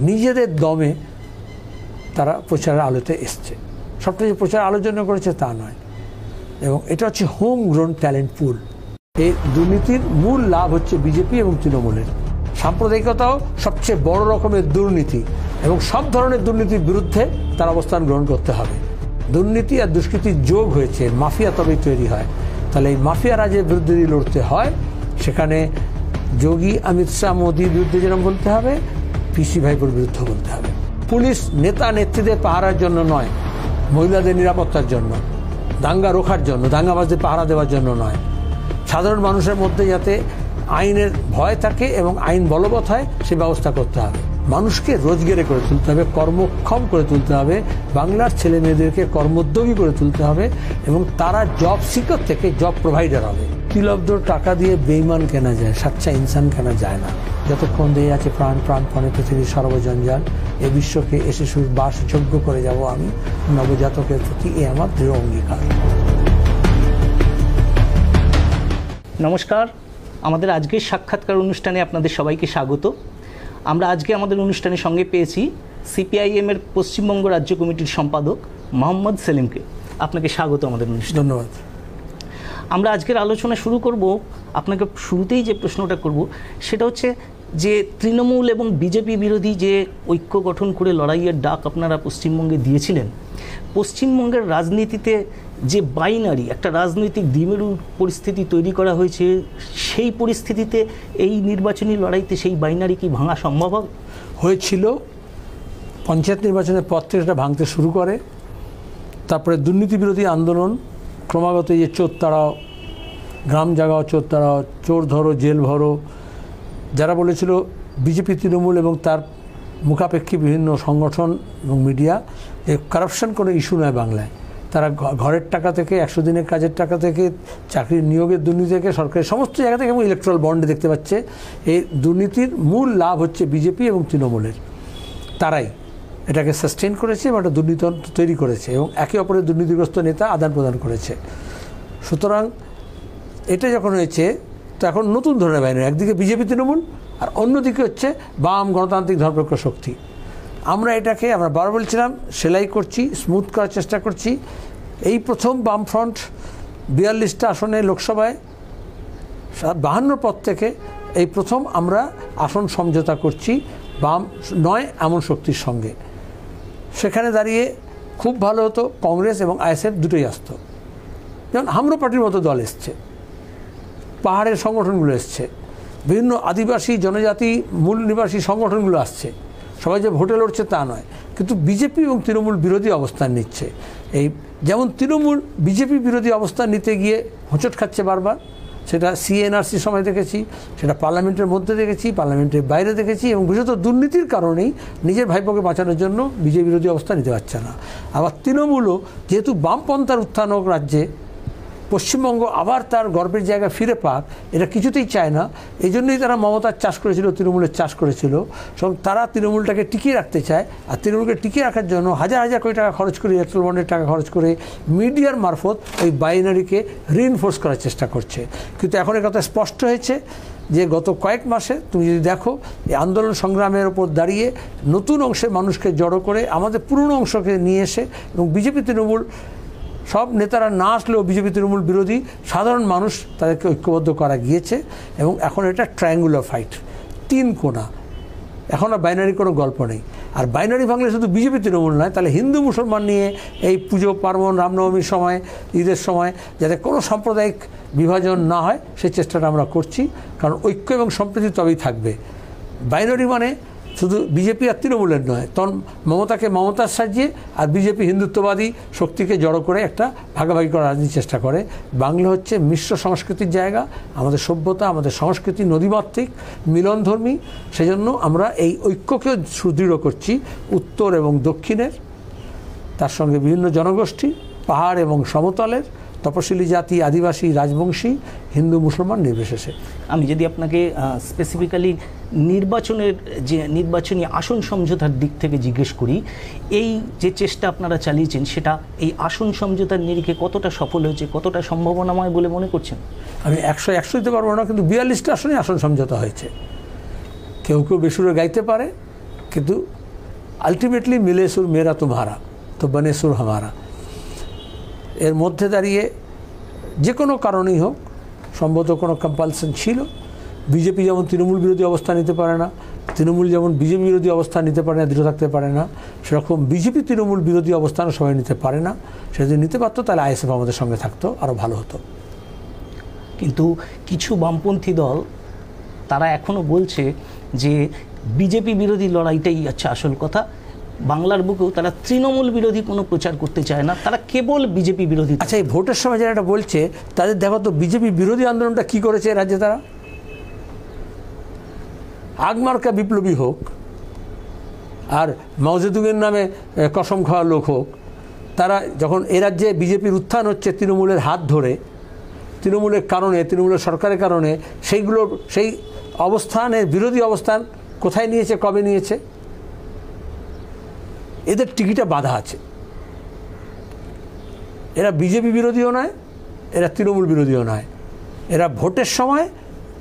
নিজেদের দমে তারা প্রচারের আলোতে এসছে। সবটা যে প্রচার আলোর জন্য করেছে তা নয়, এবং এটা হচ্ছে হোম গ্রোন ট্যালেন্ট পুল। এই দুর্নীতির মূল লাভ হচ্ছে বিজেপি এবং তৃণমূলের। সাম্প্রদায়িকতাও সবচেয়ে বড় রকমের দুর্নীতি, এবং সব ধরনের দুর্নীতির বিরুদ্ধে তার অবস্থান গ্রহণ করতে হবে। দুর্নীতি আর দুষ্কৃতির যোগ হয়েছে, মাফিয়া তবেই তৈরি হয়। তাহলে এই মাফিয়া রাজের বিরুদ্ধে যদি লড়তে হয়, সেখানে যোগী, অমিত শাহ, মোদির বিরুদ্ধে যেরকম বলতে হবে, পিসি ভাইপোর বিরুদ্ধে বলতে হবে। পুলিশ নেতা নেত্রীদের পাহারার জন্য নয়, মহিলাদের নিরাপত্তার জন্য, দাঙ্গা রোখার জন্য, দাঙ্গাবাজদের পাহারা দেওয়ার জন্য নয়। সাধারণ মানুষের মধ্যে যাতে আইনের ভয় থাকে এবং আইন বলবৎ হয় সে ব্যবস্থা করতে হবে। মানুষকে রোজগারে করে তুলতে হবে, কর্মক্ষম করে তুলতে হবে, বাংলার ছেলে মেয়েদেরকে কর্মোদ্যোগী করে তুলতে হবে, এবং তারা জব সিকার থেকে জব প্রোভাইডার হবে। তিলব্ধ টাকা দিয়ে বেইমান কেনা যায়, সাচ্চা ইনসান কেনা যায় না। যতক্ষণ দিয়ে আছে প্রাণ প্রাণপণে পৃথিবীর সর্বজঞ্জাল, এ বিশ্বকে এসে বাসযোগ্য করে যাব আমি নবজাতকের প্রতি, এ আমার দৃঢ় অঙ্গীকার। নমস্কার, আমাদের আজকের সাক্ষাৎকার অনুষ্ঠানে আপনাদের সবাইকে স্বাগত। আমরা আজকে আমাদের অনুষ্ঠানের সঙ্গে পেয়েছি সিপিআইএমের পশ্চিমবঙ্গ রাজ্য কমিটির সম্পাদক মোহাম্মদ সেলিমকে। আপনাকে স্বাগত আমাদের অনুষ্ঠানে। ধন্যবাদ। আমরা আজকের আলোচনা শুরু করব, আপনাকে শুরুতেই যে প্রশ্নটা করব সেটা হচ্ছে যে তৃণমূল এবং বিজেপি বিরোধী যে ঐক্য গঠন করে লড়াইয়ের ডাক আপনারা পশ্চিমবঙ্গে দিয়েছিলেন, পশ্চিমবঙ্গের রাজনীতিতে যে বাইনারি একটা রাজনৈতিক দ্বিমেরু পরিস্থিতি তৈরি করা হয়েছে, সেই পরিস্থিতিতে এই নির্বাচনী লড়াইতে সেই বাইনারি কি ভাঙা সম্ভব হয়েছিল? পঞ্চায়েত নির্বাচনের পর থেকে সেটা ভাঙতে শুরু করে। তারপরে দুর্নীতি বিরোধী আন্দোলন ক্রমাগত, যে চোর তাড়াও, গ্রাম জাগাও, চোর তাড়াও, চোর ধরো, জেল ভরো, যারা বলেছিল বিজেপি, তৃণমূল এবং তার মুখাপেক্ষী বিভিন্ন সংগঠন এবং মিডিয়া যে কারাপশন কোনো ইস্যু নয় বাংলায়, তারা ঘরের টাকা থেকে, 100 দিনের কাজের টাকা থেকে, চাকরির নিয়োগের দুর্নীতি থেকে, সরকারের সমস্ত জায়গা থেকে, এবং ইলেকট্রাল বন্ডে দেখতে পাচ্ছে এই দুর্নীতির মূল লাভ হচ্ছে বিজেপি এবং তৃণমূলের। তারাই এটাকে সাস্টেইন করেছে এবং একটা দুর্নীতিতন্ত্র তৈরি করেছে, এবং একে অপরের দুর্নীতিগ্রস্ত নেতা আদান প্রদান করেছে। সুতরাং এটা যখন হয়েছে, তো এখন নতুন ধরনের বাইনারি, একদিকে বিজেপি তৃণমূল আর অন্যদিকে হচ্ছে বাম গণতান্ত্রিক ধর্মনিরপেক্ষ শক্তি। আমরা এটাকে, আমরা বারবার বলছিলাম, সেলাই করছি, স্মুথ করার চেষ্টা করছি। এই প্রথম বামফ্রন্ট 42টা আসনে লোকসভায় 52 পদ থেকে এই প্রথম আমরা আসন সমঝোতা করছি বাম নয় এমন শক্তির সঙ্গে। সেখানে দাঁড়িয়ে খুব ভালো হতো কংগ্রেস এবং আইএসএফ দুটোই আসত। যেমন হামরো পার্টির মতো দল এসছে, পাহাড়ের সংগঠনগুলো এসছে, বিভিন্ন আদিবাসী জনজাতি মূল নিবাসী সংগঠনগুলো আসছে। সবাই যে ভোটে লড়ছে তা নয়, কিন্তু বিজেপি এবং তৃণমূল বিরোধী অবস্থান নিচ্ছে। এই যেমন তৃণমূল বিজেপি বিরোধী অবস্থান নিতে গিয়ে হোঁচট খাচ্ছে বারবার, সেটা সিএনআরসির সময় দেখেছি, সেটা পার্লামেন্টের মধ্যে দেখেছি, পার্লামেন্টের বাইরে দেখেছি, এবং বিশেষত দুর্নীতির কারণেই নিজের ভাইপোকে বাঁচানোর জন্য বিজেপি বিরোধী অবস্থান নিতে পারছে না। আবার তৃণমূলও যেহেতু বামপন্থার উত্থান হোক রাজ্যে, পশ্চিমবঙ্গ আবার তার গর্বের জায়গা ফিরে পাক, এটা কিছুতেই চায় না। এই জন্যই তারা মমতার চাষ করেছিল, তৃণমূলের চাষ করেছিল। সব তারা তৃণমূলটাকে টিকিয়ে রাখতে চায়, আর তৃণমূলকে টিকিয়ে রাখার জন্য হাজার হাজার কোটি টাকা খরচ করে, ইলেকট্রাল বন্ডের টাকা খরচ করে, মিডিয়ার মারফত এই বাইনারিকে রিইনফোর্স করার চেষ্টা করছে। কিন্তু এখন এ কথা স্পষ্ট হয়েছে যে গত কয়েক মাসে তুমি যদি দেখো, এই আন্দোলন সংগ্রামের ওপর দাঁড়িয়ে নতুন অংশে মানুষকে জড়ো করে আমাদের পুরনো অংশকে নিয়ে এসে, এবং বিজেপি তৃণমূল সব নেতারা না আসলেও বিজেপি তৃণমূল বিরোধী সাধারণ মানুষ তাদেরকে ঐক্যবদ্ধ করা গিয়েছে, এবং এখন এটা ট্রায়াঙ্গুলার ফাইট, 3 কোণা। এখন আর বাইনারি কোনো গল্প নেই। আর বাইনারি ভাঙলে শুধু বিজেপি তৃণমূল নয়, তাহলে হিন্দু মুসলমান নিয়ে এই পুজো পার্বণ, রামনবমীর সময়, ঈদের সময় যাতে কোনো সাম্প্রদায়িক বিভাজন না হয় সেই চেষ্টাটা আমরা করছি, কারণ ঐক্য এবং সম্প্রীতি তবেই থাকবে। বাইনারি মানে শুধু বিজেপি আর তৃণমূলের নয়, তখন মমতাকে মমতার সাজিয়ে আর বিজেপি হিন্দুত্ববাদী শক্তিকে জড়ো করে একটা ভাগাভাগি করার রাজনীতির চেষ্টা করে। বাংলা হচ্ছে মিশ্র সংস্কৃতির জায়গা, আমাদের সভ্যতা, আমাদের সংস্কৃতি নদীমাতৃক, মিলনধর্মী। সেজন্য আমরা এই ঐক্যকেও সুদৃঢ় করছি, উত্তর এবং দক্ষিণের, তার সঙ্গে বিভিন্ন জনগোষ্ঠী, পাহাড় এবং সমতলের, তপশিলি জাতি, আদিবাসী, রাজবংশী, হিন্দু মুসলমান নির্বিশেষে। আমি যদি আপনাকে স্পেসিফিক্যালি নির্বাচনের যে নির্বাচনী আসন সমঝোতার দিক থেকে জিজ্ঞেস করি, এই যে চেষ্টা আপনারা চালিয়েছেন সেটা এই আসন সমঝোতার নিরিখে কতটা সফল হয়েছে, কতটা সম্ভাবনাময় বলে মনে করছেন? আমি 100 দিতে পারবো না, কিন্তু 42টা আসনে আসন সমঝোতা হয়েছে। কেউ কেউ বেসুরে গাইতে পারে, কিন্তু আলটিমেটলি মিলে সুর মেরা তুমহারা তো বনে সুর হামারা। এর মধ্যে দাঁড়িয়ে যে কোনো কারণেই হোক, সম্ভবত কোনো কম্পালশন ছিল। বিজেপি যেমন তৃণমূল বিরোধী অবস্থান নিতে পারে না, তৃণমূল যেমন বিজেপি বিরোধী অবস্থান নিতে পারে না, দৃঢ় থাকতে পারে না, সেরকম বিজেপি তৃণমূল বিরোধী অবস্থানও সবাই নিতে পারে না। সে যদি নিতে পারতো তাহলে আইএসএফ আমাদের সঙ্গে থাকতো, আরও ভালো হতো। কিন্তু কিছু বামপন্থী দল তারা এখনও বলছে যে বিজেপি বিরোধী লড়াইটাই হচ্ছে আসল কথা, বাংলার বুকেও তারা তৃণমূল বিরোধী কোনো প্রচার করতে চায় না, তারা কেবল বিজেপি বিরোধী। আচ্ছা, এই ভোটের সময় যারা এটা বলছে তাদের দেখো তো বিজেপি বিরোধী আন্দোলনটা কী করেছে রাজ্যে। তারা আগমার্কা বিপ্লবী হোক আর মাওজেদুংয়ের নামে কসম খাওয়া লোক হোক, তারা যখন এ রাজ্যে বিজেপির উত্থান হচ্ছে তৃণমূলের হাত ধরে, তৃণমূলের কারণে, তৃণমূলের সরকারের কারণে, সেই অবস্থানের বিরোধী অবস্থান কোথায় নিয়েছে, কবে নিয়েছে? এদের টিকিটে বাধা আছে। এরা বিজেপি বিরোধীও নয়, এরা তৃণমূল বিরোধীও নয়। এরা ভোটের সময়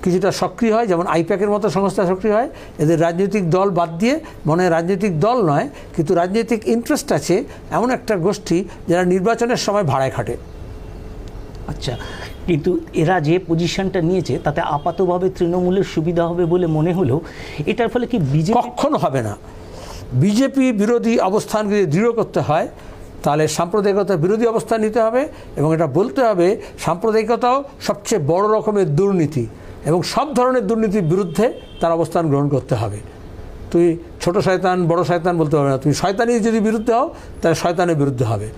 কিছুটা সক্রিয় হয়, যেমন আইপ্যাকের মতো সংস্থা সক্রিয় হয়। এদের রাজনৈতিক দল বাদ দিয়ে, মনে হয় রাজনৈতিক দল নয় কিন্তু রাজনৈতিক ইন্টারেস্ট আছে এমন একটা গোষ্ঠী যারা নির্বাচনের সময় ভাড়ায় খাটে। আচ্ছা, কিন্তু এরা যে পজিশনটা নিয়েছে তাতে আপাতভাবে তৃণমূলের সুবিধা হবে বলে মনে হলেও এটার ফলে কি বিজেপি? কখনো হবে না। বিজেপি বিরোধী অবস্থান যদি দৃঢ় করতে হয় তাহলে সাম্প্রদায়িকতা বিরোধী অবস্থান নিতে হবে, এবং এটা বলতে হবে সাম্প্রদায়িকতাও সবচেয়ে বড় রকমের দুর্নীতি, এবং সব ধরনের দুর্নীতির বিরুদ্ধে তার অবস্থান গ্রহণ করতে হবে। তুই ছোট শয়তান বড় শয়তান বলতে হবে না, তুমি শয়তানির যদি বিরুদ্ধে হও তাহলে শয়তানের বিরুদ্ধে হবে।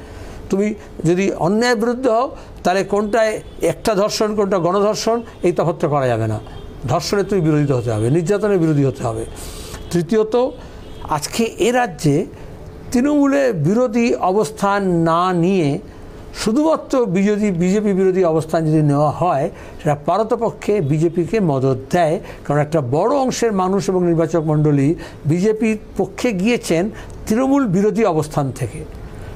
তুমি যদি অন্যায়ের বিরুদ্ধে হও তাহলে কোনটায় একটা ধর্ষণ কোনটা গণধর্ষণ এই তফাৎটা করা যাবে না। ধর্ষণের তুমি বিরোধিতা হতে হবে, নির্যাতনের বিরোধী হতে হবে। তৃতীয়ত, আজকে এ রাজ্যে তৃণমূলের বিরোধী অবস্থান না নিয়ে শুধুমাত্র বিজেপি বিরোধী অবস্থান যদি নেওয়া হয়, সেটা পারতপক্ষে বিজেপিকে মদত দেয়। কারণ একটা বড় অংশের মানুষ এবং নির্বাচক মণ্ডলী বিজেপির পক্ষে গিয়েছেন তৃণমূল বিরোধী অবস্থান থেকে।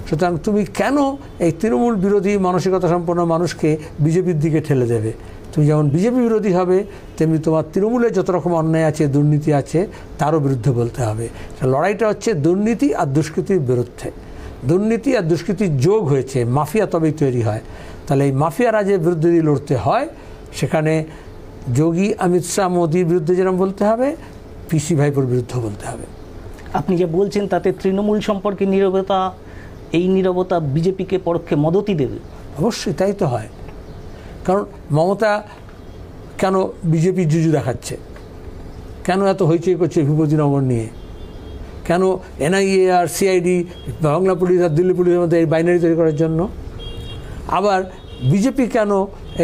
সুতরাং তুমি কেন এই তৃণমূল বিরোধী মানসিকতা সম্পন্ন মানুষকে বিজেপির দিকে ঠেলে দেবে? তুমি যেমন বিজেপি বিরোধী হবে, তেমনি তোমার তৃণমূলে যত রকম অন্যায় আছে, দুর্নীতি আছে, তারও বিরুদ্ধে বলতে হবে। লড়াইটা হচ্ছে দুর্নীতি আর দুষ্কৃতির বিরুদ্ধে। দুর্নীতি আর দুষ্কৃতির যোগ হয়েছে, মাফিয়া তবেই তৈরি হয়। তাহলে এই মাফিয়া রাজের বিরুদ্ধে যদি লড়তে হয়, সেখানে যোগী, অমিত শাহ, মোদির বিরুদ্ধে যেরকম বলতে হবে, পিসি ভাইপোর বিরুদ্ধে বলতে হবে। আপনি যে বলছেন তাতে তৃণমূল সম্পর্কে নীরবতা, এই নীরবতা বিজেপিকে পরোক্ষে মদতই দেবে। অবশ্যই তাই তো হয়। কারণ মমতা কেন বিজেপি জুজু দেখাচ্ছে, কেন এত হইচই করছে ভূপতিনগর নিয়ে, কেন এনআইএ আর সিআইডি, বাংলা পুলিশ আর দিল্লি পুলিশের মধ্যে এই বাইনারি তৈরি করার জন্য? আবার বিজেপি কেন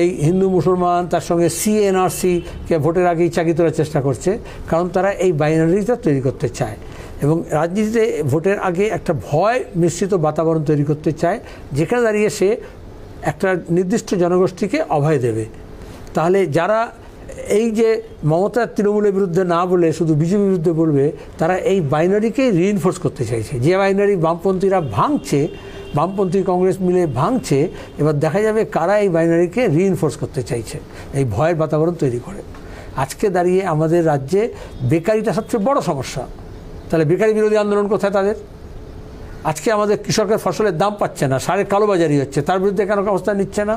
এই হিন্দু মুসলমান তার সঙ্গে সিএনআরসিকে ভোটের আগেই চাকরি তোলার চেষ্টা করছে? কারণ তারা এই বাইনারিটা তৈরি করতে চায় এবং রাজনীতিতে ভোটের আগে একটা ভয় মিশ্রিত বাতাবরণ তৈরি করতে চায়, যেখানে দাঁড়িয়ে সে একটা নির্দিষ্ট জনগোষ্ঠীকে অভয় দেবে। তাহলে যারা এই যে মমতার তৃণমূলের বিরুদ্ধে না বলে শুধু বিজেপির বিরুদ্ধে বলবে, তারা এই বাইনারিকেই রিইনফোর্স করতে চাইছে। যে বাইনারি বামপন্থীরা ভাঙছে, বামপন্থী কংগ্রেস মিলে ভাঙছে, এবার দেখা যাবে কারা এই বাইনারিকে রিইনফোর্স করতে চাইছে, এই ভয়ের বাতাবরণ তৈরি করে। আজকে দাঁড়িয়ে আমাদের রাজ্যে বেকারিটা সবচেয়ে বড় সমস্যা। তাহলে বেকারি বিরোধী আন্দোলন কোথায় তাদের? আজকে আমাদের কৃষকের ফসলের দাম পাচ্ছে না, সারের কালোবাজারি হচ্ছে, তার বিরুদ্ধে কেন অবস্থান নিচ্ছে না?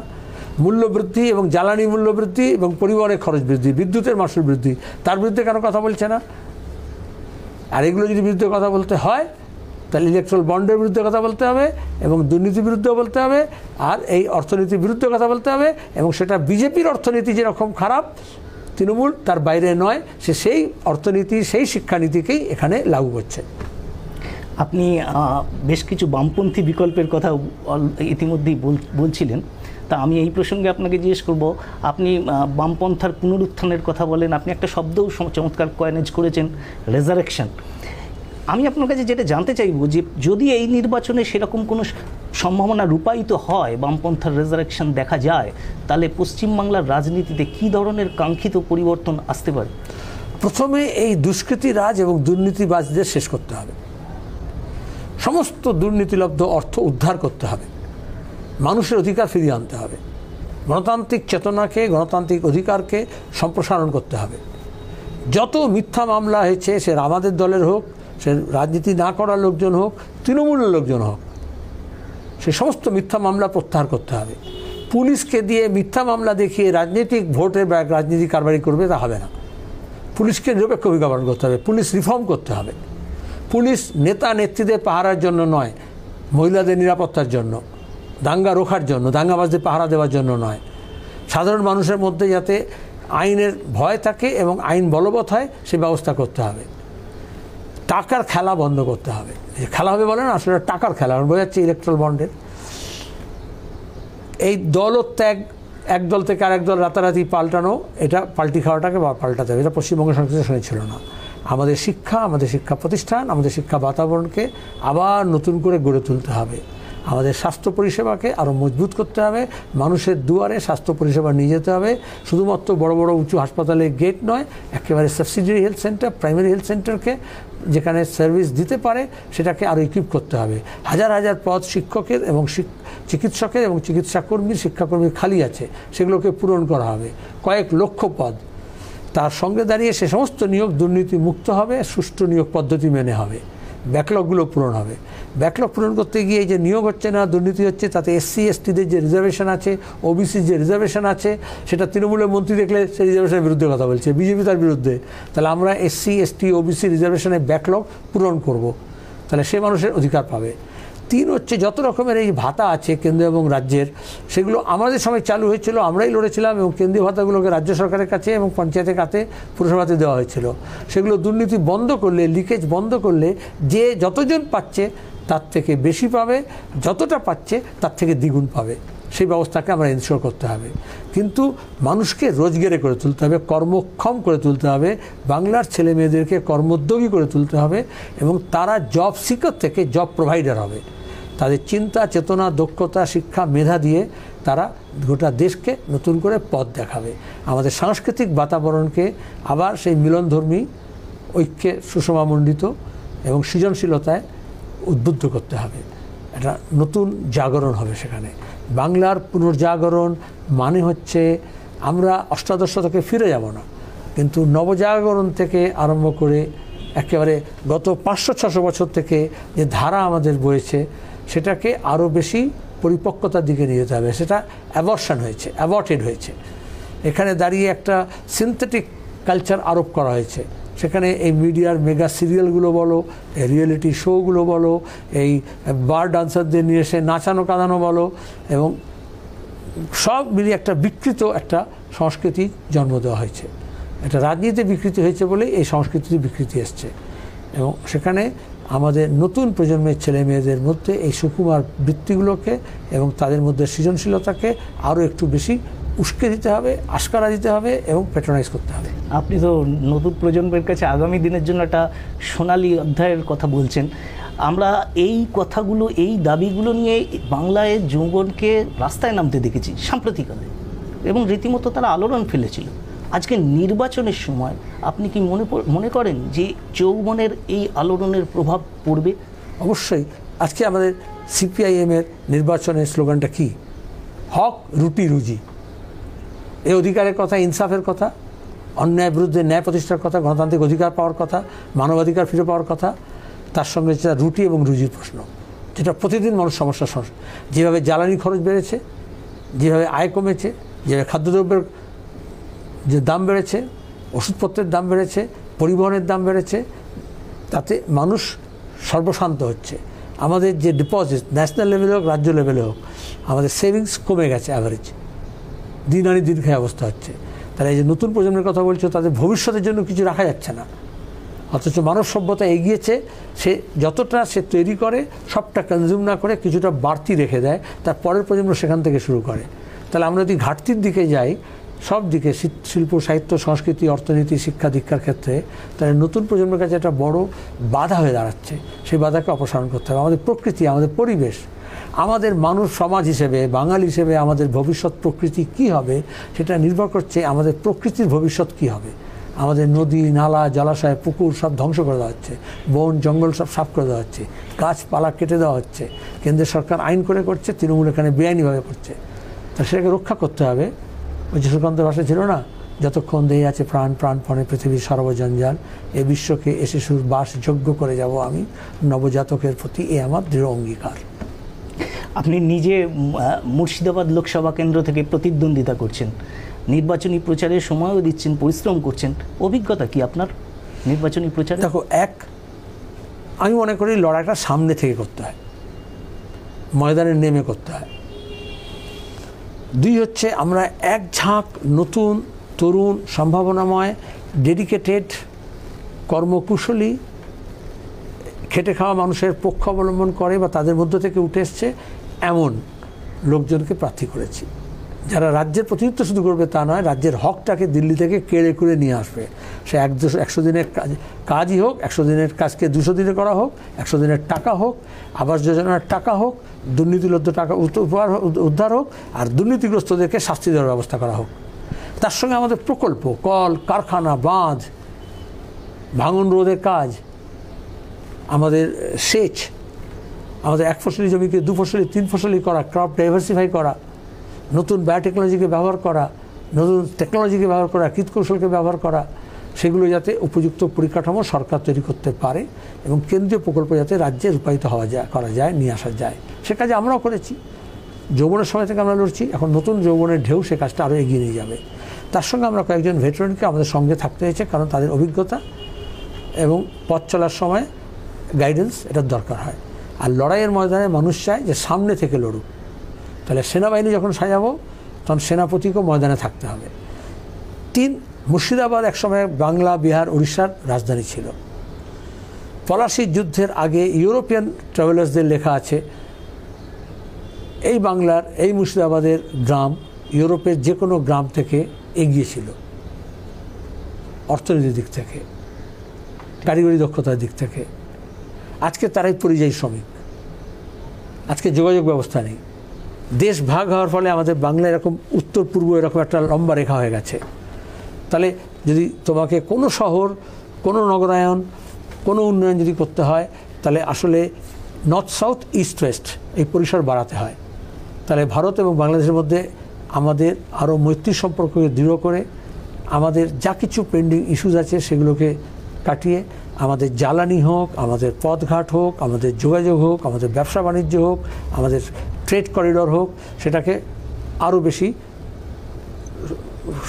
মূল্য বৃদ্ধি এবং জ্বালানি মূল্য বৃদ্ধি এবং পরিবহনের খরচ বৃদ্ধি, বিদ্যুতের মাসুল বৃদ্ধি, তার বিরুদ্ধে কেন কথা বলছে না? আর এগুলো যদি বিরুদ্ধে কথা বলতে হয় তাহলে ইলেকট্রাল বন্ডের বিরুদ্ধে কথা বলতে হবে এবং দুর্নীতির বিরুদ্ধেও বলতে হবে, আর এই অর্থনীতির বিরুদ্ধে কথা বলতে হবে। এবং সেটা বিজেপির অর্থনীতি যেরকম খারাপ, তৃণমূল তার বাইরে নয়, সে সেই অর্থনীতি, সেই শিক্ষানীতিকেই এখানে লাগু করছে। আপনি বেশ কিছু বামপন্থী বিকল্পের কথা ইতিমধ্যেই বলছিলেন, তা আমি এই প্রসঙ্গে আপনাকে জিজ্ঞেস করব, আপনি বামপন্থার পুনরুত্থানের কথা বলেন, আপনি একটা শব্দও চমৎকার কয়েনেজ করেছেন, রেজারেকশন। আমি আপনার কাছে যেটা জানতে চাইব যে যদি এই নির্বাচনে সেরকম কোনো সম্ভাবনা রূপায়িত হয়, বামপন্থার রেজারেকশন দেখা যায়, তাহলে পশ্চিমবাংলার রাজনীতিতে কী ধরনের কাঙ্ক্ষিত পরিবর্তন আসতে পারে? প্রথমে এই দুষ্কৃতি রাজ এবং দুর্নীতিবাজদের শেষ করতে হবে, সমস্ত দুর্নীতিলব্ধ অর্থ উদ্ধার করতে হবে, মানুষের অধিকার ফিরিয়ে আনতে হবে, গণতান্ত্রিক চেতনাকে, গণতান্ত্রিক অধিকারকে সম্প্রসারণ করতে হবে। যত মিথ্যা মামলা হয়েছে, সে আমাদের দলের হোক, সে রাজনীতি না করার লোকজন হোক, তৃণমূলের লোকজন হোক, সে সমস্ত মিথ্যা মামলা প্রত্যাহার করতে হবে। পুলিশকে দিয়ে মিথ্যা মামলা দেখিয়ে রাজনৈতিক ভোটের রাজনীতি কারবারি করবে, তা হবে না। পুলিশকে নিরপেক্ষ ভূমিকা পালন করতে হবে, পুলিশ রিফর্ম করতে হবে। পুলিশ নেতা নেত্রীদের পাহারার জন্য নয়, মহিলাদের নিরাপত্তার জন্য, দাঙ্গা রোখার জন্য, দাঙ্গাবাজদের পাহারা দেওয়ার জন্য নয়। সাধারণ মানুষের মধ্যে যাতে আইনের ভয় থাকে এবং আইন বলবৎ হয় সে ব্যবস্থা করতে হবে। টাকার খেলা বন্ধ করতে হবে। খেলা হবে বলে না, আসলে টাকার খেলা বোঝা যাচ্ছে ইলেকট্রাল বন্ডের। এই দলত্যাগ, এক দল থেকে আরেক দল রাতারাতি পাল্টানো, এটা পাল্টি খাওয়াটাকে পাল্টাতে হবে। এটা পশ্চিমবঙ্গের সংস্কৃতির সঙ্গে ছিল না। আমাদের শিক্ষা, আমাদের শিক্ষা প্রতিষ্ঠান, আমাদের শিক্ষা বাতাবরণকে আবার নতুন করে গড়ে তুলতে হবে। আমাদের স্বাস্থ্য পরিষেবাকে আরও মজবুত করতে হবে। মানুষের দুয়ারে স্বাস্থ্য পরিষেবা নিয়ে যেতে হবে। শুধুমাত্র বড় বড় উঁচু হাসপাতালে গেট নয়, একেবারে subsidiary health centre, primary health সেন্টারকে যেখানে সার্ভিস দিতে পারে সেটাকে আরও ইকুইপ করতে হবে। হাজার হাজার পদ শিক্ষকের এবং চিকিৎসকের এবং চিকিৎসাকর্মীর, শিক্ষাকর্মীর খালি আছে, সেগুলোকে পূরণ করা হবে। কয়েক লক্ষ পদ। তার সঙ্গে দাঁড়িয়ে সে সমস্ত নিয়োগ দুর্নীতি মুক্ত হবে, সুষ্ঠু নিয়োগ পদ্ধতি মেনে হবে। ব্যাকলগুলো পূরণ হবে। ব্যাকলগ পূরণ করতে গিয়ে যে নিয়োগ হচ্ছে না, দুর্নীতি হচ্ছে, তাতে SC STদের যে রিজার্ভেশন আছে, OBCর যে রিজার্ভেশন আছে, সেটা তৃণমূলের মন্ত্রী দেখলে সেই রিজার্ভেশনের বিরুদ্ধে কথা বলছে, বিজেপি তার বিরুদ্ধে। তাহলে আমরা SC ST OBC রিজার্ভেশনের ব্যাকলগ পূরণ করব, তাহলে সে মানুষের অধিকার পাবে। 3 হচ্ছে যত রকমের এই ভাতা আছে কেন্দ্র এবং রাজ্যের, সেগুলো আমাদের সময় চালু হয়েছিল, আমরাই লড়েছিলাম এবং কেন্দ্রীয় ভাতাগুলোকে রাজ্য সরকারের কাছে এবং পঞ্চায়েতের কাছে পুরসভাতে দেওয়া হয়েছিল। সেগুলো দুর্নীতি বন্ধ করলে, লিকেজ বন্ধ করলে যে যতজন পাচ্ছে তার থেকে বেশি পাবে, যতটা পাচ্ছে তার থেকে দ্বিগুণ পাবে। সেই ব্যবস্থাকে আমরা এনশিওর করতে হবে। কিন্তু মানুষকে রোজগারে করে তুলতে হবে, কর্মক্ষম করে তুলতে হবে, বাংলার ছেলে মেয়েদেরকে কর্মোদ্যোগী করে তুলতে হবে এবং তারা জব সিকার থেকে জব প্রোভাইডার হবে। তাদের চিন্তা, চেতনা, দক্ষতা, শিক্ষা, মেধা দিয়ে তারা গোটা দেশকে নতুন করে পথ দেখাবে। আমাদের সাংস্কৃতিক বাতাবরণকে আবার সেই মিলনধর্মী ঐক্যে সুষমামণ্ডিত এবং সৃজনশীলতায় উদ্বুদ্ধ করতে হবে। একটা নতুন জাগরণ হবে সেখানে। বাংলার পুনর্জাগরণ মানে হচ্ছে আমরা অষ্টাদশ শতকে ফিরে যাব না, কিন্তু নবজাগরণ থেকে আরম্ভ করে একেবারে গত 500-600 বছর থেকে যে ধারা আমাদের বয়েছে সেটাকে আরও বেশি পরিপক্কতার দিকে নিয়ে যেতে হবে। সেটা অ্যাবর্টেড হয়েছে। এখানে দাঁড়িয়ে একটা সিনথেটিক কালচার আরোপ করা হয়েছে। সেখানে এই মিডিয়ার মেগা সিরিয়ালগুলো বলো, এই রিয়েলিটি শোগুলো বলো, এই বার ডান্সারদের নিয়ে এসে নাচানো কাঁদানো বলো, এবং সব মিলিয়ে একটা বিকৃত একটা সংস্কৃতি জন্ম দেওয়া হয়েছে। এটা রাজনীতিতে বিকৃতি হয়েছে বলেই এই সংস্কৃতির বিকৃতি এসছে। এবং সেখানে আমাদের নতুন প্রজন্মের ছেলে মেয়েদের মধ্যে এই সুকুমার বৃত্তিগুলোকে এবং তাদের মধ্যে সৃজনশীলতাকে আরও একটু বেশি উস্কে দিতে হবে, আশকারা দিতে হবে এবং প্যাট্রোনাইজ করতে হবে। আপনি তো নতুন প্রজন্মের কাছে আগামী দিনের জন্য একটা সোনালী অধ্যায়ের কথা বলছেন। আমরা এই কথাগুলো, এই দাবিগুলো নিয়ে বাংলায় যৌবনকে রাস্তায় নামতে দেখেছি সাম্প্রতিককালে, এবং রীতিমতো তারা আলোড়ন ফেলেছিল। আজকে নির্বাচনের সময় আপনি কি মনে করেন যে যৌবনের এই আলোড়নের প্রভাব পড়বে? অবশ্যই। আজকে আমাদের CPIM-এর নির্বাচনের স্লোগানটা কি? হক, রুটি, রুজি। এই অধিকারের কথা, ইনসাফের কথা, অন্যায় বিরুদ্ধে ন্যায় প্রতিষ্ঠার কথা, গণতান্ত্রিক অধিকার পাওয়ার কথা, মানবাধিকার ফিরে পাওয়ার কথা। তার সঙ্গে যেটা রুটি এবং রুজির প্রশ্ন, যেটা প্রতিদিন মানুষ সমস্যা। যেভাবে জ্বালানি খরচ বেড়েছে, যেভাবে আয় কমেছে, যেভাবে খাদ্যদ্রব্যের যে দাম বেড়েছে, ওষুধপত্রের দাম বেড়েছে, পরিবহনের দাম বেড়েছে, তাতে মানুষ সর্বশান্ত হচ্ছে। আমাদের যে ডিপোজিট ন্যাশনাল লেভেলে হোক, রাজ্য লেভেলে হোক, আমাদের সেভিংস কমে গেছে অ্যাভারেজ। দিন আনি দিন খায় অবস্থা হচ্ছে। তাহলে এই যে নতুন প্রজন্মের কথা বলছো, তাদের ভবিষ্যতের জন্য কিছু রাখা যাচ্ছে না। অথচ মানব সভ্যতা এগিয়েছে, সে যতটা সে তৈরি করে সবটা কনজিউম না করে কিছুটা বাড়তি রেখে দেয়, তার পরের প্রজন্ম সেখান থেকে শুরু করে। তাহলে আমরা যদি ঘাটতির দিকে যাই সব দিকে, শিল্প, সাহিত্য, সংস্কৃতি, অর্থনীতি, শিক্ষা দীক্ষার ক্ষেত্রে, তাহলে নতুন প্রজন্মের কাছে একটা বড় বাধা হয়ে দাঁড়াচ্ছে। সেই বাধাকে অপসারণ করতে হবে। আমাদের প্রকৃতি, আমাদের পরিবেশ, আমাদের মানুষ সমাজ হিসেবে, বাঙালি হিসেবে আমাদের ভবিষ্যৎ প্রকৃতি কি হবে সেটা নির্ভর করছে আমাদের প্রকৃতির ভবিষ্যৎ কি হবে। আমাদের নদী, নালা, জলাশয়, পুকুর সব ধ্বংস করে দেওয়া হচ্ছে, বন জঙ্গল সব সাফ করে দেওয়া হচ্ছে, গাছপালা কেটে দেওয়া হচ্ছে। কেন্দ্রের সরকার আইন করে করছে, তৃণমূল এখানে বেআইনিভাবে করছে। তা সেটাকে রক্ষা করতে হবে। ওই যে সুকান্ত ভাষা ছিল না, যতক্ষণ দেহে আছে প্রাণ, প্রাণপণে পৃথিবীর সর্বজঞ্জাল, এ বিশ্বকে এসে শুধু বাসযোগ্য করে যাব আমি নবজাতকের প্রতি, এ আমার দৃঢ় অঙ্গীকার। আপনি নিজে মুর্শিদাবাদ লোকসভা কেন্দ্র থেকে প্রতিদ্বন্দ্বিতা করছেন, নির্বাচনী প্রচারের সময়ও দিচ্ছেন, পরিশ্রম করছেন, অভিজ্ঞতা কি আপনার নির্বাচনী প্রচারে? দেখো, আমি মনে করি লড়াইটা সামনে থেকে করতে হয়, ময়দানে নেমে করতে হয়। 2 হচ্ছে আমরা এক ঝাঁক নতুন, তরুণ, সম্ভাবনাময়, ডেডিকেটেড, কর্মকুশলী, খেটে খাওয়া মানুষের পক্ষ অবলম্বন করে বা তাদের মধ্য থেকে উঠে এসছে এমন লোকজনকে প্রার্থী করেছি, যারা রাজ্যের প্রতিনিধিত্ব শুধু করবে তা নয়, রাজ্যের হকটাকে দিল্লি থেকে কেড়ে করে নিয়ে আসবে। সে 100 দিনের কাজই হোক, 100 দিনের কাজকে 200 দিনে করা হোক, 100 দিনের টাকা হোক, আবাস যোজনার টাকা হোক, দুর্নীতিলব্ধ টাকা উদ্ধার হোক, আর দুর্নীতিগ্রস্তদেরকে শাস্তি দেওয়ার ব্যবস্থা করা হোক। তার সঙ্গে আমাদের প্রকল্প, কল কারখানা, বাঁধ, ভাঙন রোধের কাজ, আমাদের সেচ, আমাদের 1 ফসলি জমিকে 2 ফসলি 3 ফসলি করা, ক্রপ ডাইভার্সিফাই করা, নতুন বায়োটেকনোলজিকে ব্যবহার করা, নতুন টেকনোলজিকে ব্যবহার করা, কীটকৌশলকে ব্যবহার করা, সেগুলো যাতে উপযুক্ত পরিকাঠামো সরকার তৈরি করতে পারে এবং কেন্দ্রীয় প্রকল্প যাতে রাজ্যে রূপায়িত করা যায়, নিয়ে আসা যায়, সে কাজে আমরাও করেছি। যৌবনের সময় থেকে আমরা লড়ছি, এখন নতুন যৌবনের ঢেউ সে কাজটা আরও এগিয়ে নিয়ে যাবে। তার সঙ্গে আমরা কয়েকজন ভেটারানকে আমাদের সঙ্গে থাকতে হয়েছে, কারণ তাদের অভিজ্ঞতা এবং পথ চলার সময় গাইডেন্স এটার দরকার হয়। আর লড়াইয়ের ময়দানে মানুষ চায় যে সামনে থেকে লড়ুক, তাহলে সেনাবাহিনী যখন সাজাবো তখন সেনাপতিকেও ময়দানে থাকতে হবে। 3, মুর্শিদাবাদ একসময় বাংলা, বিহার, উড়িষ্যার রাজধানী ছিল। পলাশির যুদ্ধের আগে ইউরোপিয়ান ট্রাভেলার্সদের লেখা আছে এই বাংলার, এই মুর্শিদাবাদের গ্রাম ইউরোপের যে কোনো গ্রাম থেকে এগিয়ে ছিল, অর্থনীতির দিক থেকে, কারিগরি দক্ষতার দিক থেকে। আজকে তারাই পরিযায়ী শ্রমিক, আজকে যোগাযোগ ব্যবস্থা নেই। দেশ ভাগ হওয়ার ফলে আমাদের বাংলা এরকম উত্তর পূর্ব এরকম একটা লম্বা রেখা হয়ে গেছে। তাহলে যদি তোমাকে কোনো শহর, কোনো নগরায়ন, কোনো উন্নয়ন যদি করতে হয়, তাহলে আসলে নর্থ সাউথ, ইস্ট ওয়েস্ট এই পরিসর বাড়াতে হয়। তাহলে ভারত এবং বাংলাদেশের মধ্যে আমাদের আরও মৈত্রী সম্পর্ককে দৃঢ় করে, আমাদের যা কিছু পেন্ডিং ইস্যুস আছে সেগুলোকে কাটিয়ে, আমাদের জ্বালানি হোক, আমাদের পথঘাট হোক, আমাদের যোগাযোগ হোক, আমাদের ব্যবসা বাণিজ্য হোক, আমাদের ট্রেড করিডর হোক, সেটাকে আরও বেশি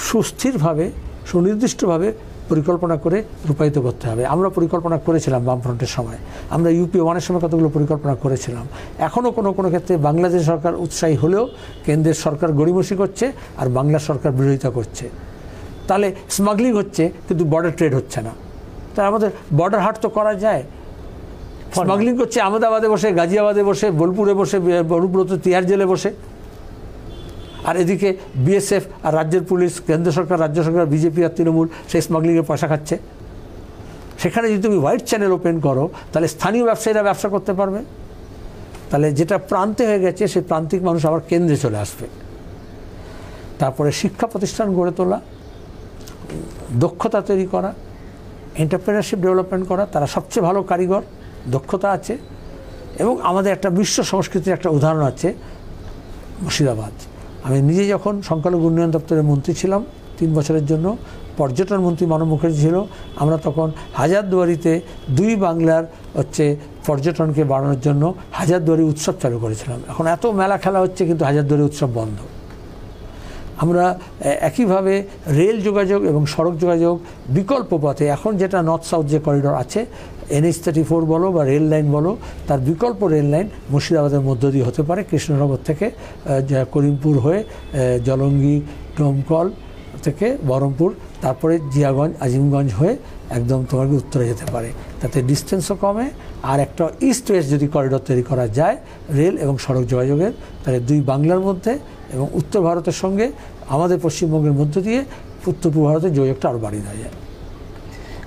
সুস্থিরভাবে, সুনির্দিষ্টভাবে পরিকল্পনা করে রূপায়িত করতে হবে। আমরা পরিকল্পনা করেছিলাম বামফ্রন্টের সময়, আমরা ইউপি 1-এর সময় কতগুলো পরিকল্পনা করেছিলাম। এখনও কোনো ক্ষেত্রে বাংলাদেশ সরকার উৎসাহী হলেও কেন্দ্রের সরকার গড়িমসি করছে আর বাংলা সরকার বিরোধিতা করছে। তাহলে স্মাগলিং হচ্ছে কিন্তু বর্ডার ট্রেড হচ্ছে না। তাই আমাদের বর্ডার হাট তো করা যায়। স্মাগলিং করছে আহমেদাবাদে বসে, গাজিয়াবাদে বসে, বোলপুরে বসে, বরুপুরতে তিহার জেলে বসে, আর এদিকে বিএসএফ আর রাজ্যের পুলিশ, কেন্দ্র সরকার, রাজ্য সরকার, বিজেপি আর তৃণমূল সেই স্মাগলিংয়ের পয়সা খাচ্ছে। সেখানে যদি তুমি হোয়াইট চ্যানেল ওপেন করো, তাহলে স্থানীয় ব্যবসায়ীরা ব্যবসা করতে পারবে। তাহলে যেটা প্রান্তে হয়ে গেছে সেই প্রান্তিক মানুষ আবার কেন্দ্রে চলে আসবে। তারপরে শিক্ষা প্রতিষ্ঠান গড়ে তোলা, দক্ষতা তৈরি করা, এন্টারপ্রেনারশিপ ডেভেলপমেন্ট করা, তারা সবচেয়ে ভালো কারিগর, দক্ষতা আছে। এবং আমাদের একটা বিশ্ব সংস্কৃতির একটা উদাহরণ আছে মুর্শিদাবাদ। আমি নিজে যখন সংখ্যালঘু উন্নয়ন দপ্তরের মন্ত্রী ছিলাম 3 বছরের জন্য, পর্যটন মন্ত্রী মানব মুখার্জি ছিল, আমরা তখন হাজারদুয়ারিতে 2 বাংলার পর্যটনকে বাড়ানোর জন্য হাজারদুয়ারি উৎসব চালু করেছিলাম। এখন এত মেলা খেলা হচ্ছে কিন্তু হাজারদুয়ারি উৎসব বন্ধ। আমরা একইভাবে রেল যোগাযোগ এবং সড়ক যোগাযোগ বিকল্প পথে, এখন যেটা নর্থ সাউথ যে করিডর আছে, NH-34 বলো বা রেল লাইন বলো, তার বিকল্প রেল লাইন মুর্শিদাবাদের মধ্য দিয়ে হতে পারে, কৃষ্ণনগর থেকে করিমপুর হয়ে জলঙ্গি, ডোমকল থেকে বহরমপুর, তারপরে জিয়াগঞ্জ, আজিমগঞ্জ হয়ে একদম তোমাকে উত্তরে যেতে পারে। তাতে ডিস্টেন্সও কমে। আর একটা ইস্ট ওয়েস্ট যদি করিডর তৈরি করা যায় রেল এবং সড়ক যোগাযোগের, তাহলে 2 বাংলার মধ্যে এবং উত্তর ভারতের সঙ্গে আমাদের পশ্চিমবঙ্গের মধ্য দিয়ে উত্তর পূর্ব ভারতের যোগাযোগটা আরও বাড়িয়ে দেওয়া যায়।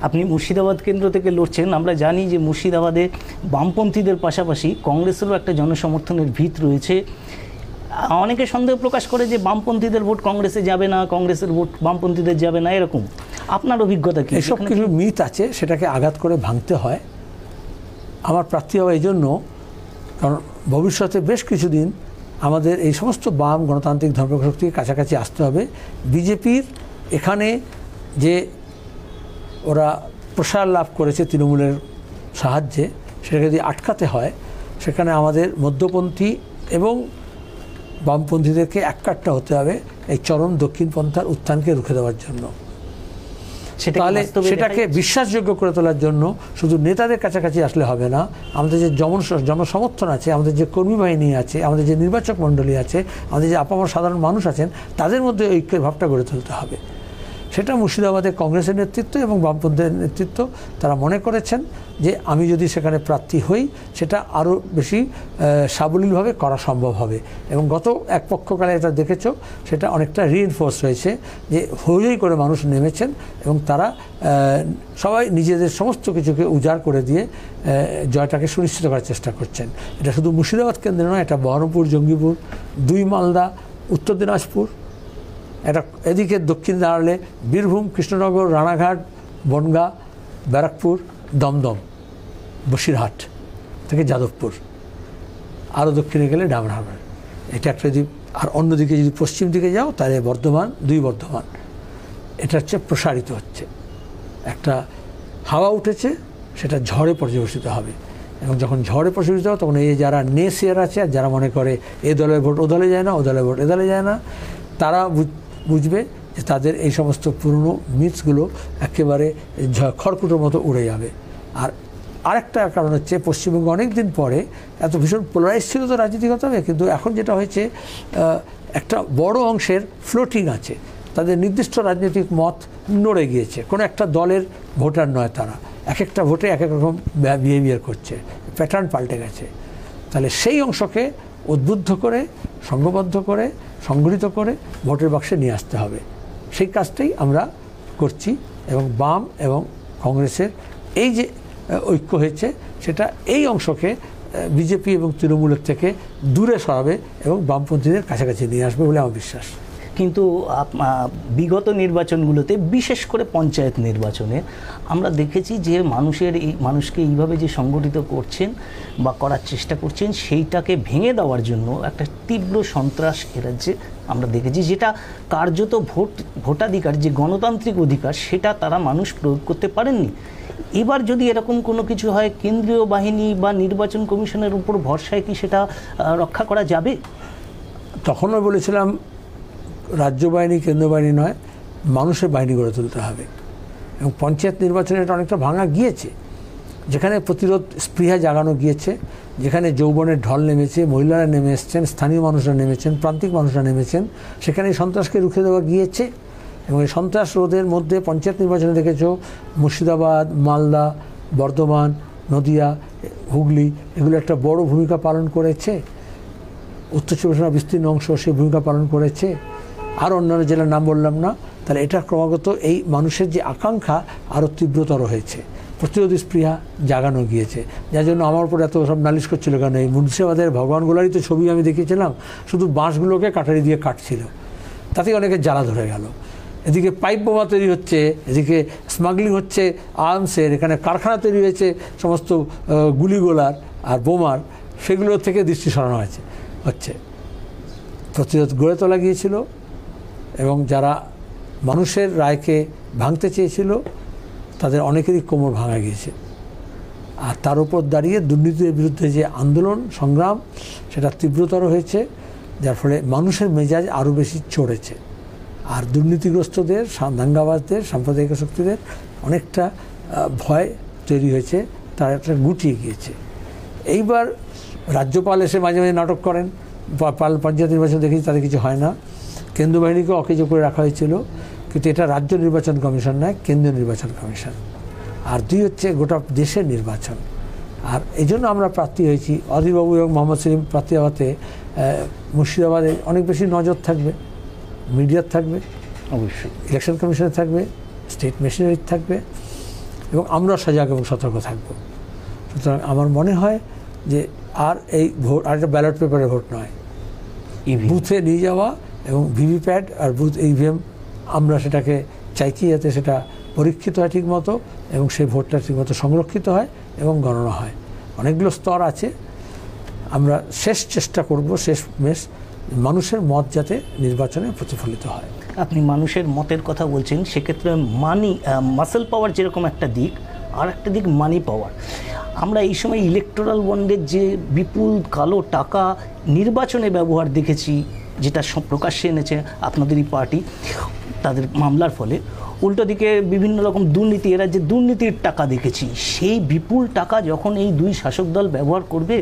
আপনি মুর্শিদাবাদ কেন্দ্র থেকে লড়ছেন। আমরা জানি যে মুর্শিদাবাদে বামপন্থীদের পাশাপাশি কংগ্রেসেরও একটা জনসমর্থনের ভিত রয়েছে। অনেকে সন্দেহ প্রকাশ করে যে বামপন্থীদের ভোট কংগ্রেসে যাবে না, কংগ্রেসের ভোট বামপন্থীদের যাবে না, এরকম আপনার অভিজ্ঞতা কি? এসব কিছু মিথ আছে, সেটাকে আঘাত করে ভাঙতে হয়। আমার প্রার্থী হওয়া এই জন্য, কারণ ভবিষ্যতে বেশ কিছুদিন আমাদের এই সমস্ত বাম গণতান্ত্রিক ধর্মশক্তির কাছাকাছি আসতে হবে। বিজেপির এখানে যে ওরা প্রসার লাভ করেছে তৃণমূলের সাহায্যে, সেটাকে যদি আটকাতে হয়, সেখানে আমাদের মধ্যপন্থী এবং বামপন্থীদেরকে এককাট্টা হতে হবে এই চরম দক্ষিণপন্থার উত্থানকে রুখে দেওয়ার জন্য। তাহলে সেটাকে বিশ্বাসযোগ্য করে তোলার জন্য শুধু নেতাদের কাছাকাছি আসলে হবে না, আমাদের যে জনসমর্থন আছে, আমাদের যে কর্মী বাহিনী আছে, আমাদের যে নির্বাচক মণ্ডলী আছে, আমাদের যে আপামর সাধারণ মানুষ আছেন, তাদের মধ্যে ঐক্যের ভাবটা গড়ে তুলতে হবে। সেটা মুর্শিদাবাদে কংগ্রেসের নেতৃত্ব এবং বামপন্থীর নেতৃত্ব তারা মনে করেছেন যে আমি যদি সেখানে প্রার্থী হই সেটা আরও বেশি সাবলীলভাবে করা সম্ভব হবে। এবং গত এক পক্ষকালে এটা দেখেছ, সেটা অনেকটা রিইনফোর্স হয়েছে যে হই করে মানুষ নেমেছেন এবং তারা সবাই নিজেদের সমস্ত কিছুকে উজাড় করে দিয়ে জয়টাকে সুনিশ্চিত করার চেষ্টা করছেন। এটা শুধু মুর্শিদাবাদ কেন্দ্রে নয়, এটা বহরমপুর, জঙ্গিপুর, 2 মালদা, উত্তর দিনাজপুর, এটা এদিকে দক্ষিণ দাঁড়ালে বীরভূম, কৃষ্ণনগর, রানাঘাট, বনগাঁ, ব্যারাকপুর, দমদম, বসিরহাট থেকে যাদবপুর, আরও দক্ষিণে গেলে ডামরহাট। এটা একটা যদি, আর অন্যদিকে যদি পশ্চিম দিকে যাও তাহলে বর্ধমান, 2 বর্ধমান। এটা হচ্ছে প্রসারিত হচ্ছে, একটা হাওয়া উঠেছে, সেটা ঝড়ে পর্যবেসিত হবে। এবং যখন ঝড়ে পর্যবেসিত হবে তখন এই যারা নেসিয়ার আছে আর যারা মনে করে এ দলের ভোট ও দলে যায় না, ও দলের ভোট এ দলে যায় না, তারা বুঝবে যে তাদের এই সমস্ত পুরনো মিথসগুলো একেবারে খড়কুটোর মতো উড়ে যাবে। আর আরেকটা কারণ হচ্ছে, পশ্চিমবঙ্গে অনেক দিন পরে এত ভীষণ পোলারাইজ ছিল তো রাজনীতিগতভাবে, কিন্তু এখন যেটা হয়েছে একটা বড় অংশের ফ্লোটিং আছে, তাদের নির্দিষ্ট রাজনৈতিক মত নড়ে গিয়েছে, কোনো একটা দলের ভোটার নয় তারা, এক একটা ভোটে এক এক রকম বিহেভিয়ার করছে, প্যাটার্ন পাল্টে গেছে। তাহলে সেই অংশকে উদ্বুদ্ধ করে, সংঘবদ্ধ করে, সংগঠিত করে ভোটের বাক্সে নিয়ে আসতে হবে। সেই কাজটাই আমরা করছি এবং বাম এবং কংগ্রেসের এই যে ঐক্য হয়েছে, সেটা এই অংশকে বিজেপি এবং তৃণমূলের থেকে দূরে সরাবে এবং বামপন্থীদের কাছাকাছি নিয়ে আসবে বলে আমার বিশ্বাস। কিন্তু বিগত নির্বাচনগুলোতে, বিশেষ করে পঞ্চায়েত নির্বাচনে আমরা দেখেছি যে মানুষকে এইভাবে যে সংগঠিত করছেন বা করার চেষ্টা করছেন, সেইটাকে ভেঙে দেওয়ার জন্য একটা তীব্র সন্ত্রাস এ রাজ্যে আমরা দেখেছি, যেটা কার্যত ভোটাধিকার, যে গণতান্ত্রিক অধিকার, সেটা তারা মানুষ প্রয়োগ করতে পারেননি। এবার যদি এরকম কোনো কিছু হয়, কেন্দ্রীয় বাহিনী বা নির্বাচন কমিশনের উপর ভরসায় কি সেটা রক্ষা করা যাবে? তখনও বলেছিলাম রাজ্য বাহিনী, কেন্দ্র বাহিনী নয়, মানুষের বাহিনী গড়ে তুলতে হবে। এবং পঞ্চায়েত নির্বাচনে এটা অনেকটা ভাঙা গিয়েছে, যেখানে প্রতিরোধ স্পৃহা জাগানো গিয়েছে, যেখানে যৌবনের ঢল নেমেছে, মহিলারা নেমে এসছেন, স্থানীয় মানুষরা নেমেছেন, প্রান্তিক মানুষরা নেমেছেন, সেখানে এই সন্ত্রাসকে রুখে দেওয়া গিয়েছে। এবং এই সন্ত্রাস রোধের মধ্যে পঞ্চায়েত নির্বাচনে দেখেছ মুর্শিদাবাদ, মালদা, বর্ধমান, নদিয়া, হুগলি, এগুলো একটা বড় ভূমিকা পালন করেছে। উত্তর চব্বিশ পরগনার বিস্তীর্ণ অংশ সেই ভূমিকা পালন করেছে। আর অন্যান্য জেলার নাম বললাম না। তাহলে এটা ক্রমাগত এই মানুষের যে আকাঙ্ক্ষা আরও তীব্রতর হয়েছে, প্রতিরোধী স্পৃহা জাগানো গিয়েছে, যার জন্য আমার উপর এত সব নালিশ করছিল। কেন এই মুর্শিদাবাদের ভগবানগোলারই তো ছবি আমি দেখিয়েছিলাম, শুধু বাঁশগুলোকে কাটারি দিয়ে কাটছিল, তাতেই অনেকে জ্বালা ধরে গেল। এদিকে পাইপ বোমা তৈরি হচ্ছে, এদিকে স্মাগলিং হচ্ছে আর্মসের, এখানে কারখানা তৈরি হয়েছে সমস্ত গুলিগোলার আর বোমার, সেগুলো থেকে দৃষ্টি সরানো হচ্ছে। প্রতিরোধ গড়ে তোলা গিয়েছিল এবং যারা মানুষের রায়কে ভাঙতে চেয়েছিল তাদের অনেকেরই কোমর ভাঙা গিয়েছে। আর তার উপর দাঁড়িয়ে দুর্নীতির বিরুদ্ধে যে আন্দোলন সংগ্রাম, সেটা তীব্রতর হয়েছে, যার ফলে মানুষের মেজাজ আরও বেশি চড়েছে। আর দুর্নীতিগ্রস্তদের, দাঙ্গাবাজদের, সাম্প্রদায়িক শক্তিদের অনেকটা ভয় তৈরি হয়েছে, তারা একটা গুটিয়ে গিয়েছে। এইবার রাজ্যপাল এসে মাঝে মাঝে নাটক করেন, পঞ্চায়েত নির্বাচন দেখেছি তাদের কিছু হয় না। কেন্দ্র বাহিনীকে অকেজো করে রাখা হয়েছিল, কিন্তু এটা রাজ্য নির্বাচন কমিশন নয়, কেন্দ্রীয় নির্বাচন কমিশন। আর 2 হচ্ছে গোটা দেশের নির্বাচন। আর এই জন্য আমরা প্রার্থী হয়েছি। অধীরবাবু এবং মোহাম্মদ সেলিম প্রার্থী হওয়াতে মুর্শিদাবাদে অনেক বেশি নজর থাকবে, মিডিয়ার থাকবে, অবশ্যই ইলেকশন কমিশনের থাকবে, স্টেট মেশিনারির থাকবে, এবং আমরা সজাগ এবং সতর্ক থাকব। সুতরাং আমার মনে হয় যে আর এই ভোট আর একটা ব্যালট পেপারে ভোট নয়, বুথে নিয়ে যাওয়া এবং ভিভিপ্যাট আর বুথ ইভিএম, আমরা সেটাকে চাইছি যাতে সেটা পরীক্ষিত হয় ঠিকমতো এবং সেই ভোটটা ঠিকমতো সংরক্ষিত হয় এবং গণনা হয়। অনেকগুলো স্তর আছে, আমরা শেষ চেষ্টা করব, শেষ মেশ মানুষের মত যাতে নির্বাচনে প্রতিফলিত হয়। আপনি মানুষের মতের কথা বলছেন, সেক্ষেত্রে মাসেল পাওয়ার যেরকম একটা দিক, আর একটা দিক মানি পাওয়ার। আমরা এই সময় ইলেকটোরাল বন্ডের যে বিপুল কালো টাকা নির্বাচনে ব্যবহার দেখেছি, যেটা প্রকাশ্যে এনেছে আপনাদেরই পার্টি তাদের মামলার ফলে, উল্টো দিকে বিভিন্ন রকম দুর্নীতি, এরা যে দুর্নীতির টাকা দেখেছি, সেই বিপুল টাকা যখন এই দুই শাসক দল ব্যবহার করবে,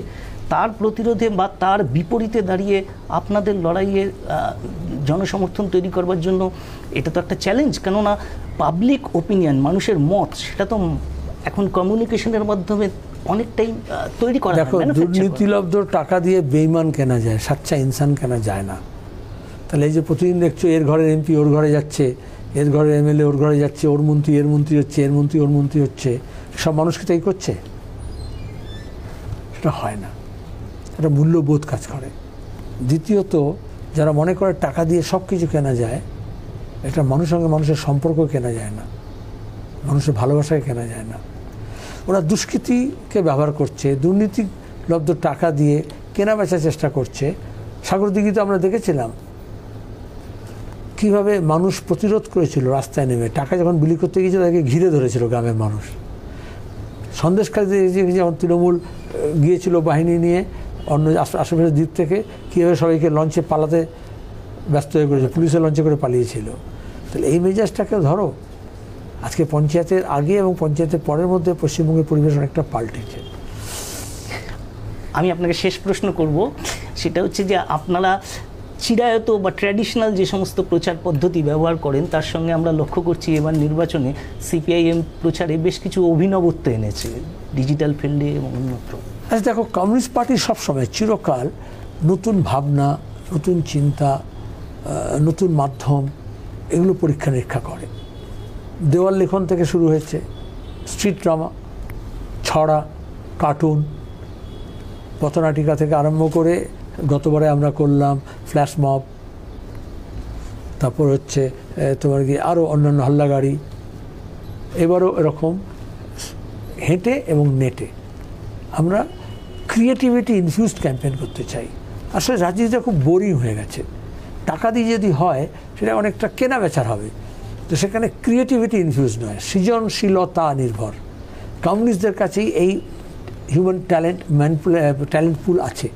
তার প্রতিরোধে বা তার বিপরীতে দাঁড়িয়ে আপনাদের লড়াইয়ে জনসমর্থন তৈরি করবার জন্য এটা তো একটা চ্যালেঞ্জ। কেননা পাবলিক ওপিনিয়ন, মানুষের মত, সেটা তো এখন কমিউনিকেশনের মাধ্যমে অনেকটাই তৈরি করা। দেখো, দুর্নীতিলব্ধ টাকা দিয়ে বেইমান কেনা যায়, সাচ্চা ইনসান কেনা যায় না। তাহলে এই যে প্রতিদিন দেখছো এর ঘরের এমপি ওর ঘরে যাচ্ছে, এর ঘরের এমএলএ ওর ঘরে যাচ্ছে, ওর মন্ত্রী এর মন্ত্রী হচ্ছে, এর মন্ত্রী ওর মন্ত্রী হচ্ছে, সব মানুষকে তাই করছে? সেটা হয় না। এটা মূল্যবোধ কাজ করে। দ্বিতীয়ত, যারা মনে করে টাকা দিয়ে সব কিছু কেনা যায়, এটা মানুষের সঙ্গে মানুষের সম্পর্ক কেনা যায় না, মানুষের ভালোবাসাকে কেনা যায় না। ওরা দুষ্কৃতিকে ব্যবহার করছে, দুর্নীতিলব্ধ টাকা দিয়ে কেনা বেচার চেষ্টা করছে। সাগরদিঘিতে আমরা দেখেছিলাম কীভাবে মানুষ প্রতিরোধ করেছিল রাস্তায় নেমে, টাকা যখন বিলি করতে গিয়েছিল তাকে ঘিরে ধরেছিল গ্রামের মানুষ। সন্দেশখালীতে যেমন তৃণমূল গিয়েছিল বাহিনী নিয়ে অন্য আশেপাশের দ্বীপ থেকে, কীভাবে সবাইকে লঞ্চে পালাতে ব্যস্ত হয়ে পড়েছে, পুলিশের লঞ্চে করে পালিয়েছিল। তাহলে এই মেজাজটাকে ধরো। আজকে পঞ্চায়েতের আগে এবং পঞ্চায়েতের পরের মধ্যে পশ্চিমবঙ্গের পরিবেশ অনেকটা পাল্টেছে। আমি আপনাকে শেষ প্রশ্ন করব, সেটা হচ্ছে যে আপনারা চিরায়ত বা ট্র্যাডিশনাল যে সমস্ত প্রচার পদ্ধতি ব্যবহার করেন, তার সঙ্গে আমরা লক্ষ্য করছি এবার নির্বাচনে সিপিআইএম প্রচারে বেশ কিছু অভিনবত্ব এনেছে ডিজিটাল ফিল্ডে এবং অন্যত্র। আচ্ছা দেখো, কমিউনিস্ট পার্টি সবসময় চিরকাল নতুন ভাবনা, নতুন চিন্তা, নতুন মাধ্যম, এগুলো পরীক্ষা নিরীক্ষা করে। দেওয়াল লেখন থেকে শুরু হয়েছে, স্ট্রিট ড্রামা, ছড়া, কার্টুন, পথনাটিকা থেকে আরম্ভ করে গতবারে আমরা করলাম ফ্ল্যাশ মব, তারপর হচ্ছে তোমার কি আরও অন্যান্য হাল্লাগাড়ি। এবারও এরকম হেঁটে এবং নেটে আমরা ক্রিয়েটিভিটি ইনফিউজড ক্যাম্পেইন করতে চাই। আসলে রাজনীতিটা খুব বোরিং হয়ে গেছে। টাকা দিয়ে যদি হয় সেটা অনেকটা কেনা বেচার হবে, তো সেখানে ক্রিয়েটিভিটি ইনফিউজ নয়, সৃজনশীলতা নির্ভর। কমিউনিস্টদের কাছেই এই হিউম্যান ট্যালেন্ট পুল আছে,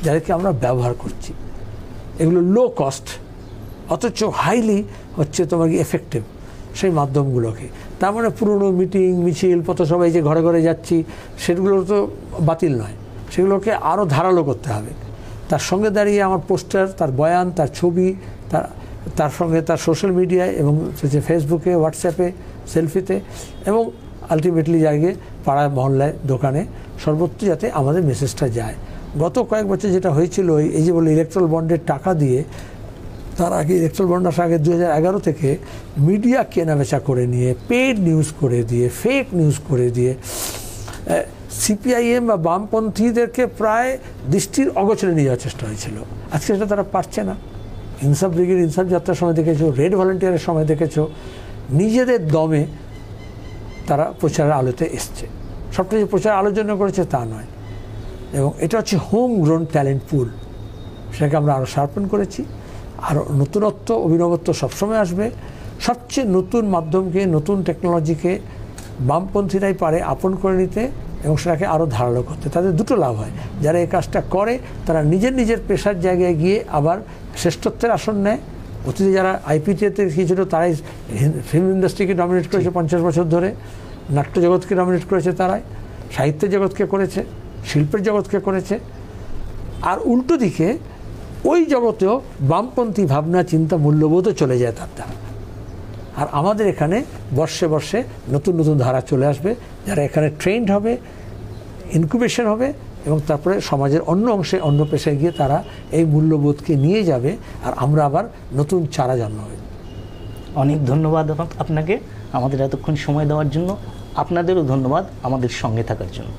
যাদেরকে আমরা ব্যবহার করছি। এগুলো লো কস্ট অথচ হাইলি হচ্ছে তোমার কি এফেক্টিভ সেই মাধ্যমগুলোকে। তার মানে পুরনো মিটিং মিছিল পথসভায় যে ঘরে ঘরে যাচ্ছি সেগুলো তো বাতিল নয়, সেগুলোকে আরও ধারালো করতে হবে। তার সঙ্গে দাঁড়িয়ে আমার পোস্টার, তার বয়ান, তার ছবি, তার সঙ্গে তার সোশ্যাল মিডিয়ায় এবং ফেসবুকে, হোয়াটসঅ্যাপে, সেলফিতে এবং আলটিমেটলি জায়গায় পাড়ায় মহল্লায় দোকানে সর্বত্র যাতে আমাদের মেসেজটা যায়। গত কয়েক বছর যেটা হয়েছিল, এই যে বলে ইলেকট্রাল বন্ডের টাকা দিয়ে, তার আগে ইলেকট্রাল বন্ড আসার আগে 2011 থেকে মিডিয়া কেনাবেচা করে নিয়ে, পেইড নিউজ করে দিয়ে, ফেক নিউজ করে দিয়ে সিপিআইএম বা বামপন্থীদেরকে প্রায় দৃষ্টির অগোচরে নিয়ে যাওয়ার চেষ্টা হয়েছিল। আজকে সেটা তারা পারছে না। ইনসাফ ব্রিগেড, ইনসাফ যাত্রার সময় দেখেছো, রেড ভলেন্টিয়ারের সময় দেখেছো, নিজেদের দমে তারা প্রচারের আলোতে এসছে। সবটা যে প্রচার আলোর জন্য করেছে তা নয়। এবং এটা হচ্ছে হোম গ্রোন ট্যালেন্ট পুল, সেটাকে আমরা আরও শার্পেন করেছি। আরও নতুনত্ব, অভিনবত্ব সবসময় আসবে। সবচেয়ে নতুন মাধ্যমকে, নতুন টেকনোলজিকে বামপন্থীরাই পারে আপন করে নিতে এবং সেটাকে আরও ধারালো করতে। তাদের দুটো লাভ হয়, যারা এই কাজটা করে তারা নিজের নিজের পেশার জায়গায় গিয়ে আবার শ্রেষ্ঠত্বের আসন নেয়। অতীতে যারা আইপিটিতে গিয়েছিল তারাই ফিল্ম ইন্ডাস্ট্রিকে ডমিনেট করেছে 50 বছর ধরে, নাট্য জগৎকে ডমিনেট করেছে, তারাই সাহিত্যের জগৎকে করেছে, শিল্পের জগৎকে করেছে। আর উল্টো দিকে ওই জগতেও বামপন্থী ভাবনা, চিন্তা, মূল্যবোধও চলে যায় তার দ্বারা। আর আমাদের এখানে বর্ষে বর্ষে নতুন নতুন ধারা চলে আসবে, যারা এখানে ট্রেন্ড হবে, ইনকিউবেশন হবে এবং তারপরে সমাজের অন্য অংশে, অন্য পেশায় গিয়ে তারা এই মূল্যবোধকে নিয়ে যাবে, আর আমরা আবার নতুন চারা জন্মাবে। অনেক ধন্যবাদ আপনাকে আমাদের এতক্ষণ সময় দেওয়ার জন্য। আপনাদেরও ধন্যবাদ আমাদের সঙ্গে থাকার জন্য।